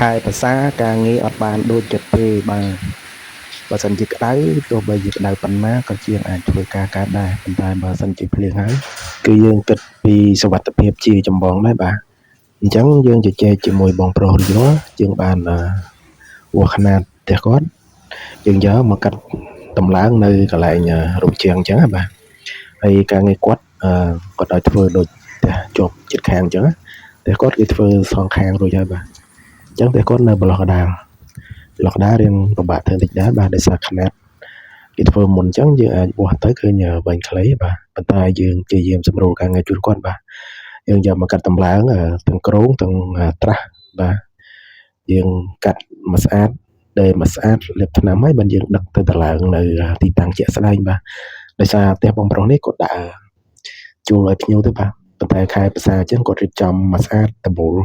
ខែភាសាការងារអត់បានដូចចិត្តទេបើសិនជាក្តៅទោះបីជាក្តៅប៉ុណ្ណាក៏ជាងអាចធ្វើការកើតដែរប៉ុន្តែបើសិនជាភ្លៀងហើយគឺយើងគិតពីសុវត្ថិភាពជាចម្បងដែរបាទអញ្ចឹងយើងជជែកជាមួយបងប្រុសរួចរាល់យើងបានវាស់ຂະຫນាតផ្ទះគាត់យើងយកមកកាត់តម្លើងនៅកន្លែងរោងជាងអញ្ចឹងបាទហើយការងារគាត់គាត់ឲ្យធ្វើដូចផ្ទះជាប់ជិតខាងអញ្ចឹងផ្ទះគាត់គេធ្វើសងខាងរួចហើយបាទអញ្ចឹងផ្ទះគាត់នៅប្រឡោះកដាលរៀងពិបាកធ្វើតិចដែរបាទដោយសារຂະຫນាតគេធ្វើមុនអញ្ចឹងយើងអាចវាស់ទៅឃើញវែងខ្លីបាទប៉ុន្តែយើងព្យាយាមសម្រួលការងារជូនគាត់បាទយើងយកមកកាត់តម្លើងទាំងក្រងទាំងត្រាស់បាទយើងកាត់មកស្អាតដែលមកស្អាតលាបថ្នាំហើយបានយើងដឹកទៅតម្លើងនៅទីតាំងជាក់ស្ដែងបាទដោយសារផ្ទះបងប្រុសនេះគាត់ដាក់ជួលឲ្យភ្ញៀវទៅបាទប៉ុន្តែខែភាសាអញ្ចឹងគាត់រៀបចំមកស្អាតដបូល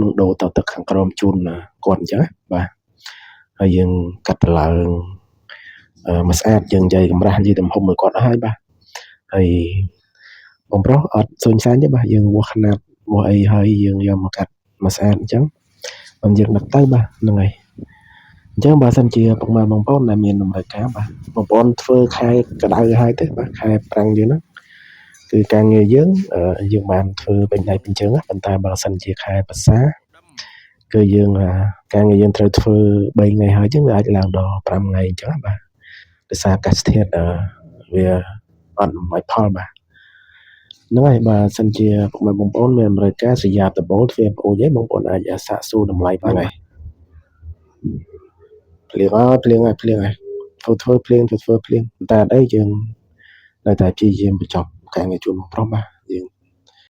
នឹងដូរទៅទឹកខាងក្រោមជូនគាត់អញ្ចឹងបាទហើយយើងកាត់តម្លើងមកស្អាតយើងនិយាយកម្រាស់និយាយទំហំឲ្យគាត់ហើយបាទហើយបងប្រុសអត់សុញសាញទេបាទយើងវាស់ຂະຫນាតវាស់អីហើយយើងយកមកកាត់មកស្អាតអញ្ចឹងបានយើងដឹកទៅបាទហ្នឹងហើយអញ្ចឹងបើសិនជាពុកម៉ែបងប្អូនដែលមានតម្រូវការបាទបងប្អូនធ្វើខែក្តៅហើយទេបាទខែប្រាំងយើងហ្នឹងគឺការងារយើងបានធ្វើពេញដៃពេញជើងប៉ុន្តែបើសិនជាខែភាសាគឺយើងការងារយើងត្រូវធ្វើ3ថ្ងៃហើយចឹងវាអាចឡើងដល់5ថ្ងៃអញ្ចឹងបាទដោយសារអាកាសធាតុវាអត់អំណោយផលបាទហ្នឹងហើយបើសិនជាពុកម៉ែបងប្អូនមានតម្រូវការស្រយាបដបូលទ្វារប្អូនឯងបងប្អូនអាចសាកសួរតម្លៃបានហើយភ្លៀងហើយធ្វើភ្លៀងតែអត់អីយើងនៅតែព្យាយាមបញ្ចប់ការងារជូនបងប្រុសបាទយើង